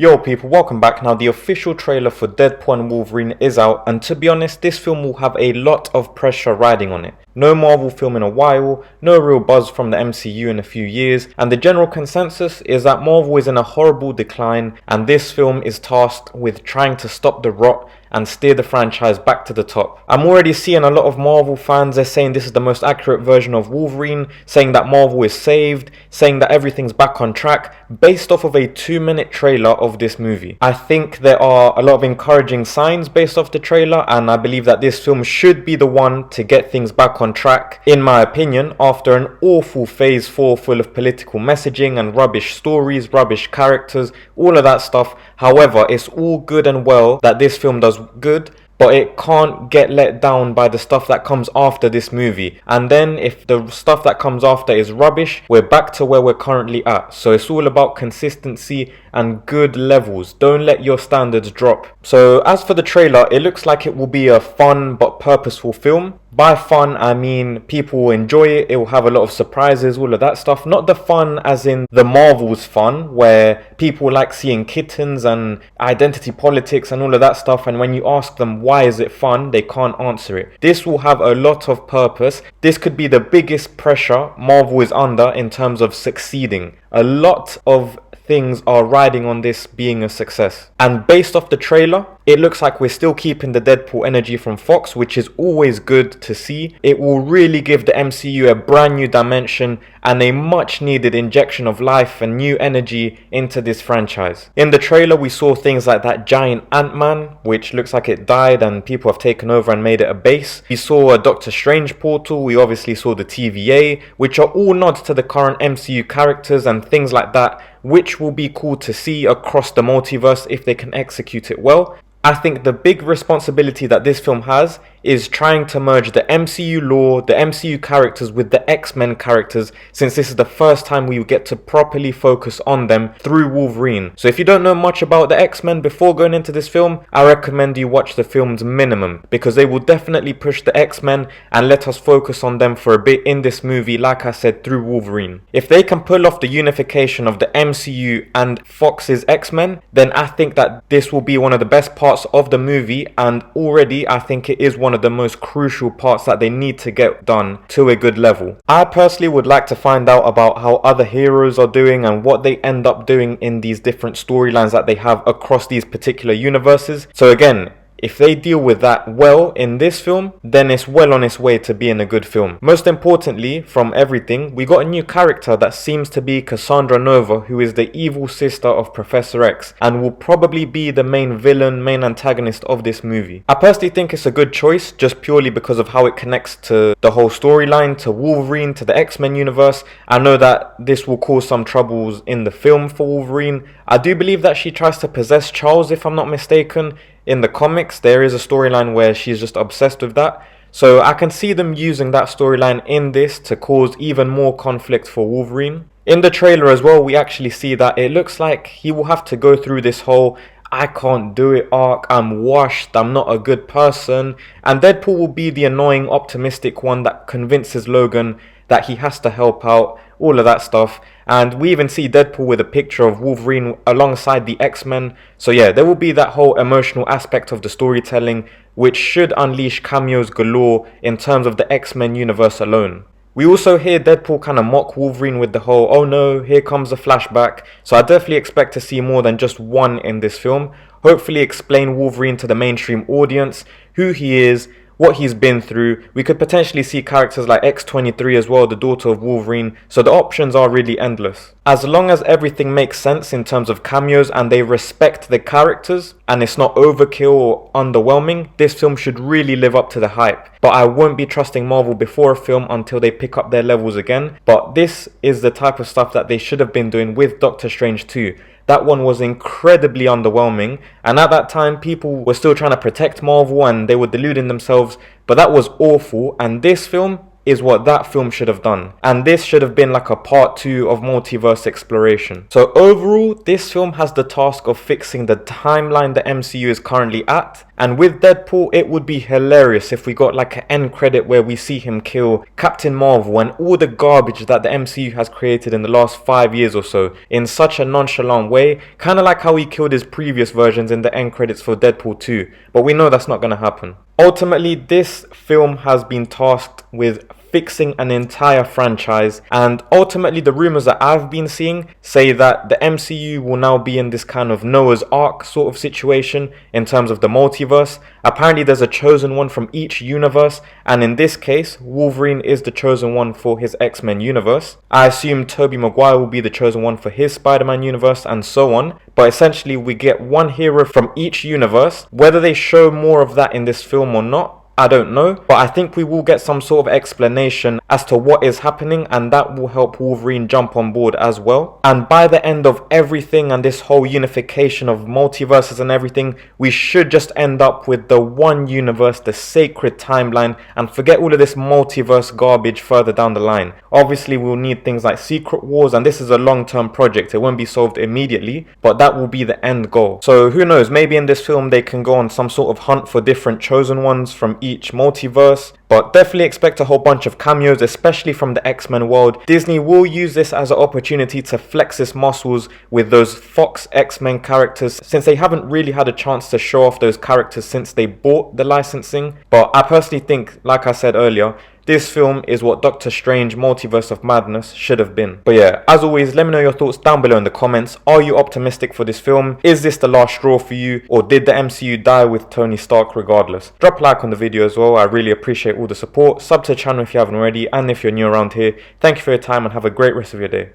Yo people, welcome back. Now the official trailer for Deadpool and Wolverine is out, and to be honest, this film will have a lot of pressure riding on it. No Marvel film in a while, no real buzz from the MCU in a few years, and the general consensus is that Marvel is in a horrible decline, and this film is tasked with trying to stop the rot and steer the franchise back to the top. I'm already seeing a lot of Marvel fans, they're saying this is the most accurate version of Wolverine, saying that Marvel is saved, saying that everything's back on track, based off of a 2-minute trailer of this movie. I think there are a lot of encouraging signs based off the trailer, and I believe that this film should be the one to get things back on track, in my opinion, after an awful phase 4 full of political messaging and rubbish stories, rubbish characters, all of that stuff. However, it's all good and well that this film does good, but it can't get let down by the stuff that comes after this movie. And then if the stuff that comes after is rubbish, we're back to where we're currently at. So it's all about consistency and good levels. Don't let your standards drop. So as for the trailer, it looks like it will be a fun but purposeful film. By fun, I mean people will enjoy it, it will have a lot of surprises, all of that stuff. Not the fun as in the Marvel's fun, where people like seeing kittens and identity politics and all of that stuff, and when you ask them why is it fun, they can't answer it. This will have a lot of purpose. This could be the biggest pressure Marvel is under in terms of succeeding. A lot of things are riding on this being a success. And based off the trailer, it looks like we're still keeping the Deadpool energy from Fox, which is always good to see. It will really give the MCU a brand new dimension and a much needed injection of life and new energy into this franchise. In the trailer, we saw things like that giant Ant-Man, which looks like it died and people have taken over and made it a base. We saw a Doctor Strange portal, we obviously saw the TVA, which are all nods to the current MCU characters and things like that, which will be cool to see across the multiverse if they can execute it well. I think the big responsibility that this film has is trying to merge the MCU lore, the MCU characters with the X-Men characters, since this is the first time we get to properly focus on them through Wolverine. So if you don't know much about the X-Men before going into this film, I recommend you watch the film's minimum, because they will definitely push the X-Men and let us focus on them for a bit in this movie, like I said, through Wolverine. If they can pull off the unification of the MCU and Fox's X-Men, then I think that this will be one of the best parts of the movie, and already I think it is one of the most crucial parts that they need to get done to a good level. I personally would like to find out about how other heroes are doing and what they end up doing in these different storylines that they have across these particular universes. So again, if they deal with that well in this film, then it's well on its way to being a good film. Most importantly, from everything, we got a new character that seems to be Cassandra Nova, who is the evil sister of Professor X, and will probably be the main villain, main antagonist of this movie. I personally think it's a good choice, just purely because of how it connects to the whole storyline, to Wolverine, to the X-Men universe. I know that this will cause some troubles in the film for Wolverine. I do believe that she tries to possess Charles, if I'm not mistaken. In the comics, there is a storyline where she's just obsessed with that. So I can see them using that storyline in this to cause even more conflict for Wolverine. In the trailer as well, we actually see that it looks like he will have to go through this whole I can't do it arc, I'm washed, I'm not a good person. And Deadpool will be the annoying, optimistic one that convinces Logan that he has to help out, all of that stuff. And we even see Deadpool with a picture of Wolverine alongside the X-Men. So yeah, there will be that whole emotional aspect of the storytelling, which should unleash cameos galore in terms of the X-Men universe alone. We also hear Deadpool kind of mock Wolverine with the whole, oh no, here comes a flashback. So I definitely expect to see more than just one in this film. Hopefully explain Wolverine to the mainstream audience, who he is, what he's been through. We could potentially see characters like X-23 as well, the daughter of Wolverine, so the options are really endless. As long as everything makes sense in terms of cameos and they respect the characters and it's not overkill or underwhelming, this film should really live up to the hype. But I won't be trusting Marvel before a film until they pick up their levels again. But this is the type of stuff that they should have been doing with Doctor Strange 2. That one was incredibly underwhelming, and at that time people were still trying to protect Marvel and they were deluding themselves, but that was awful. And this film is what that film should have done, and this should have been like a part 2 of multiverse exploration. So overall, this film has the task of fixing the timeline the MCU is currently at And with Deadpool, it would be hilarious if we got like an end credit where we see him kill Captain Marvel and all the garbage that the MCU has created in the last 5 years or so in such a nonchalant way, kind of like how he killed his previous versions in the end credits for Deadpool 2, but we know that's not going to happen. Ultimately, this film has been tasked with fixing an entire franchise, and ultimately the rumors that I've been seeing say that the MCU will now be in this kind of Noah's Ark sort of situation in terms of the multiverse. Apparently there's a chosen one from each universe, and in this case Wolverine is the chosen one for his X-Men universe. I assume Tobey Maguire will be the chosen one for his Spider-Man universe, and so on. But essentially we get one hero from each universe. Whether they show more of that in this film or not, I don't know, but I think we will get some sort of explanation as to what is happening, and that will help Wolverine jump on board as well. And by the end of everything and this whole unification of multiverses and everything, we should just end up with the one universe, the sacred timeline, and forget all of this multiverse garbage further down the line. Obviously we'll need things like Secret Wars, and this is a long-term project. It won't be solved immediately, but that will be the end goal. So who knows, maybe in this film they can go on some sort of hunt for different chosen ones from each multiverse, but definitely expect a whole bunch of cameos, especially from the X-Men world. Disney will use this as an opportunity to flex its muscles with those Fox X-Men characters, since they haven't really had a chance to show off those characters since they bought the licensing. But I personally think, like I said earlier, this film is what Doctor Strange Multiverse of Madness should have been. But yeah, as always, let me know your thoughts down below in the comments. Are you optimistic for this film? Is this the last straw for you? Or did the MCU die with Tony Stark regardless? Drop a like on the video as well. I really appreciate all the support. Sub to the channel if you haven't already. And if you're new around here, thank you for your time and have a great rest of your day.